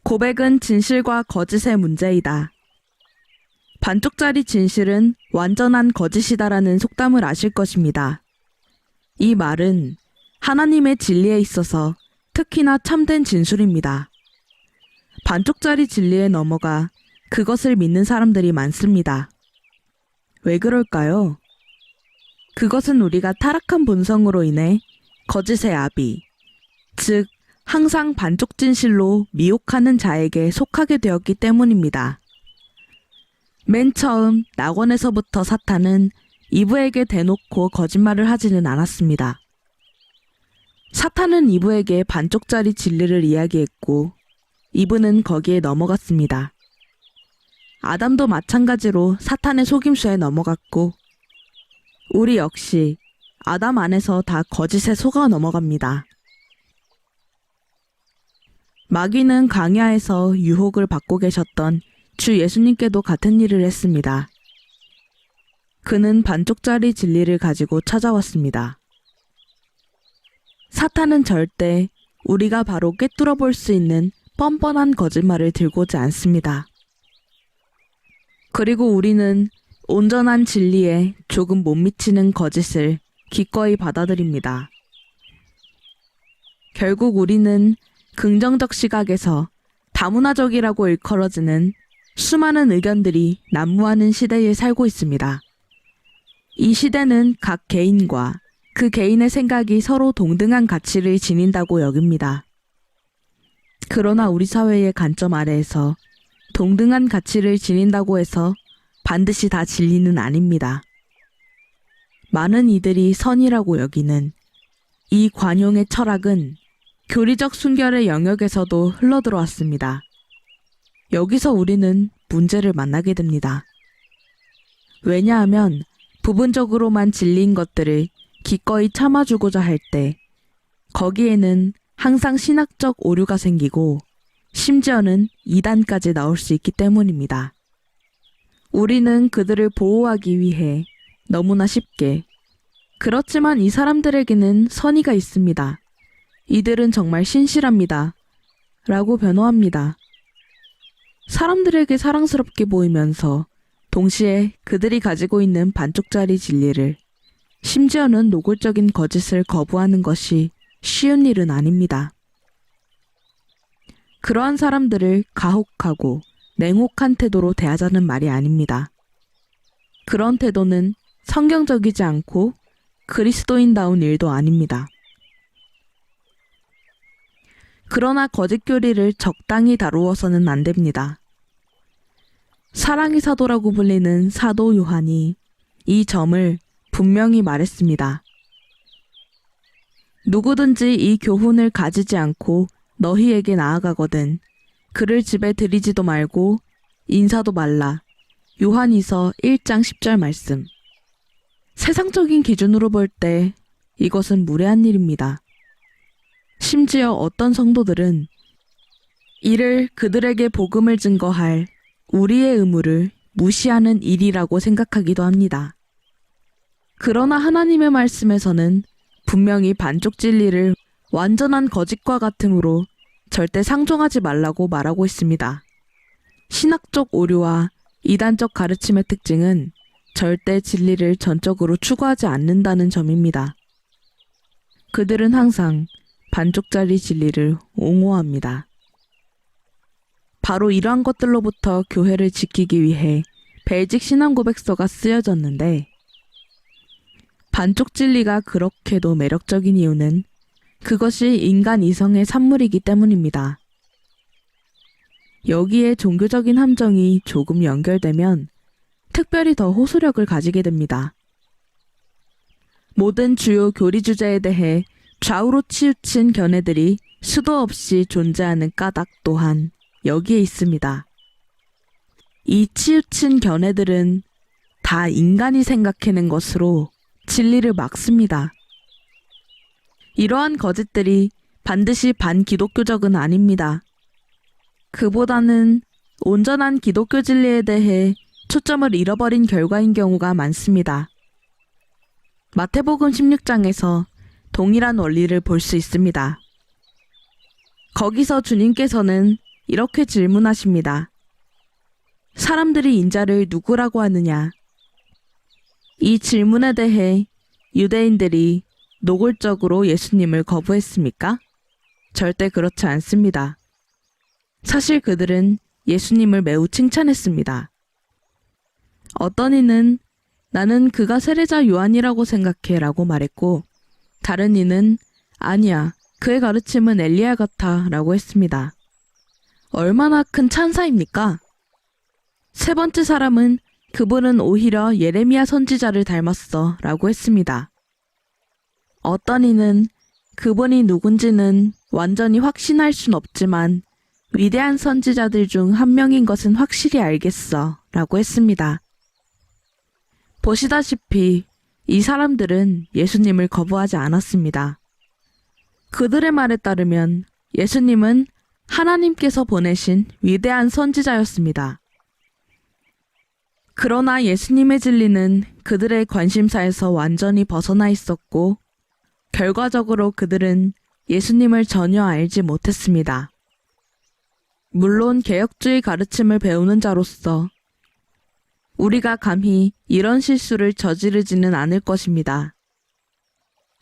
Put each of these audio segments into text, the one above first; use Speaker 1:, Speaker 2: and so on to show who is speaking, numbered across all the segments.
Speaker 1: 고백은 진실과 거짓의 문제이다. 반쪽짜리 진실은 완전한 거짓이다라는 속담을 아실 것입니다. 이 말은 하나님의 진리에 있어서 특히나 참된 진술입니다. 반쪽짜리 진리에 넘어가 그것을 믿는 사람들이 많습니다. 왜 그럴까요? 그것은 우리가 타락한 본성으로 인해 거짓의 아비, 즉 항상 반쪽 진실로 미혹하는 자에게 속하게 되었기 때문입니다. 맨 처음 낙원에서부터 사탄은 이브에게 대놓고 거짓말을 하지는 않았습니다. 사탄은 이브에게 반쪽짜리 진리를 이야기했고 이브는 거기에 넘어갔습니다. 아담도 마찬가지로 사탄의 속임수에 넘어갔고 우리 역시 아담 안에서 다 거짓에 속아 넘어갑니다. 마귀는 광야에서 유혹을 받고 계셨던 주 예수님께도 같은 일을 했습니다. 그는 반쪽짜리 진리를 가지고 찾아왔습니다. 사탄은 절대 우리가 바로 꿰뚫어 볼 수 있는 뻔뻔한 거짓말을 들고 오지 않습니다. 그리고 우리는 온전한 진리에 조금 못 미치는 거짓을 기꺼이 받아들입니다. 결국 우리는 긍정적 시각에서 다문화적이라고 일컬어지는 수많은 의견들이 난무하는 시대에 살고 있습니다. 이 시대는 각 개인과 그 개인의 생각이 서로 동등한 가치를 지닌다고 여깁니다. 그러나 우리 사회의 관점 아래에서 동등한 가치를 지닌다고 해서 반드시 다 진리는 아닙니다. 많은 이들이 선이라고 여기는 이 관용의 철학은 교리적 순결의 영역에서도 흘러들어왔습니다. 여기서 우리는 문제를 만나게 됩니다. 왜냐하면 부분적으로만 진리인 것들을 기꺼이 참아주고자 할 때 거기에는 항상 신학적 오류가 생기고 심지어는 이단까지 나올 수 있기 때문입니다. 우리는 그들을 보호하기 위해 너무나 쉽게 그렇지만 이 사람들에게는 선의가 있습니다. 이들은 정말 신실합니다. 라고 변호합니다. 사람들에게 사랑스럽게 보이면서 동시에 그들이 가지고 있는 반쪽짜리 진리를 심지어는 노골적인 거짓을 거부하는 것이 쉬운 일은 아닙니다. 그러한 사람들을 가혹하고 냉혹한 태도로 대하자는 말이 아닙니다. 그런 태도는 성경적이지 않고 그리스도인다운 일도 아닙니다. 그러나 거짓 교리를 적당히 다루어서는 안 됩니다. 사랑의 사도라고 불리는 사도 요한이 이 점을 분명히 말했습니다. 누구든지 이 교훈을 가지지 않고 너희에게 나아가거든 그를 집에 들이지도 말고 인사도 말라. 요한이서 1장 10절 말씀. 세상적인 기준으로 볼 때 이것은 무례한 일입니다. 심지어 어떤 성도들은 이를 그들에게 복음을 증거할 우리의 의무를 무시하는 일이라고 생각하기도 합니다. 그러나 하나님의 말씀에서는 분명히 반쪽 진리를 완전한 거짓과 같음으로 절대 상종하지 말라고 말하고 있습니다. 신학적 오류와 이단적 가르침의 특징은 절대 진리를 전적으로 추구하지 않는다는 점입니다. 그들은 항상 반쪽짜리 진리를 옹호합니다. 바로 이러한 것들로부터 교회를 지키기 위해 벨직 신앙고백서가 쓰여졌는데 반쪽 진리가 그렇게도 매력적인 이유는 그것이 인간 이성의 산물이기 때문입니다. 여기에 종교적인 함정이 조금 연결되면 특별히 더 호소력을 가지게 됩니다. 모든 주요 교리 주제에 대해 좌우로 치우친 견해들이 수도 없이 존재하는 까닭 또한 여기에 있습니다. 이 치우친 견해들은 다 인간이 생각해낸 것으로 진리를 막습니다. 이러한 거짓들이 반드시 반기독교적은 아닙니다. 그보다는 온전한 기독교 진리에 대해 초점을 잃어버린 결과인 경우가 많습니다. 마태복음 16장에서 동일한 원리를 볼 수 있습니다. 거기서 주님께서는 이렇게 질문하십니다. 사람들이 인자를 누구라고 하느냐? 이 질문에 대해 유대인들이 노골적으로 예수님을 거부했습니까? 절대 그렇지 않습니다. 사실 그들은 예수님을 매우 칭찬했습니다. 어떤 이는 나는 그가 세례자 요한이라고 생각해 라고 말했고, 다른 이는 아니야, 그의 가르침은 엘리야 같아 라고 했습니다. 얼마나 큰 찬사입니까? 세 번째 사람은 그분은 오히려 예레미야 선지자를 닮았어 라고 했습니다. 어떤 이는 그분이 누군지는 완전히 확신할 순 없지만 위대한 선지자들 중 한 명인 것은 확실히 알겠어 라고 했습니다. 보시다시피 이 사람들은 예수님을 거부하지 않았습니다. 그들의 말에 따르면 예수님은 하나님께서 보내신 위대한 선지자였습니다. 그러나 예수님의 진리는 그들의 관심사에서 완전히 벗어나 있었고, 결과적으로 그들은 예수님을 전혀 알지 못했습니다. 물론 개혁주의 가르침을 배우는 자로서 우리가 감히 이런 실수를 저지르지는 않을 것입니다.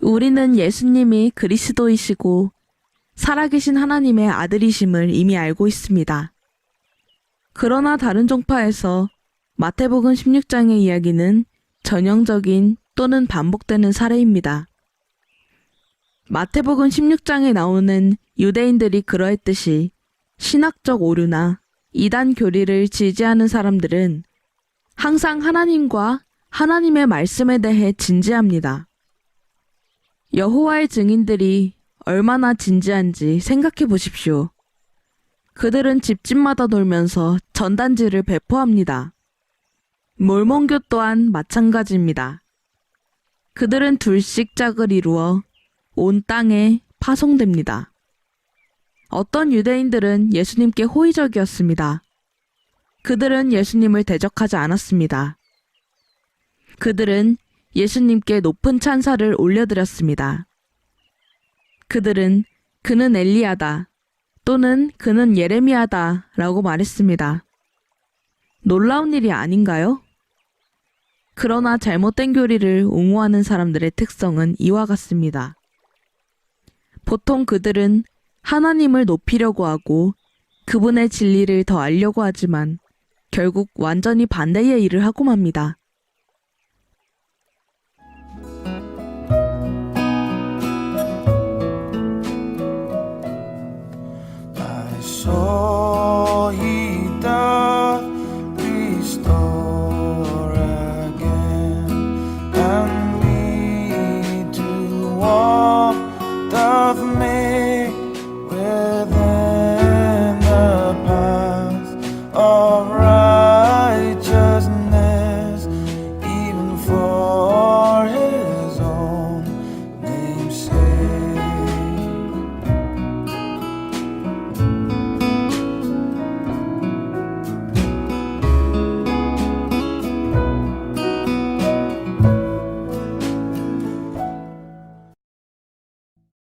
Speaker 1: 우리는 예수님이 그리스도이시고 살아계신 하나님의 아들이심을 이미 알고 있습니다. 그러나 다른 종파에서 마태복음 16장의 이야기는 전형적인 또는 반복되는 사례입니다. 마태복음 16장에 나오는 유대인들이 그러했듯이 신학적 오류나 이단 교리를 지지하는 사람들은 항상 하나님과 하나님의 말씀에 대해 진지합니다. 여호와의 증인들이 얼마나 진지한지 생각해 보십시오. 그들은 집집마다 돌면서 전단지를 배포합니다. 몰몬교 또한 마찬가지입니다. 그들은 둘씩 짝을 이루어 온 땅에 파송됩니다. 어떤 유대인들은 예수님께 호의적이었습니다. 그들은 예수님을 대적하지 않았습니다. 그들은 예수님께 높은 찬사를 올려드렸습니다. 그들은 그는 엘리야다 또는 그는 예레미야다 라고 말했습니다. 놀라운 일이 아닌가요? 그러나 잘못된 교리를 옹호하는 사람들의 특성은 이와 같습니다. 보통 그들은 하나님을 높이려고 하고 그분의 진리를 더 알려고 하지만 결국 완전히 반대의 일을 하고 맙니다.
Speaker 2: I saw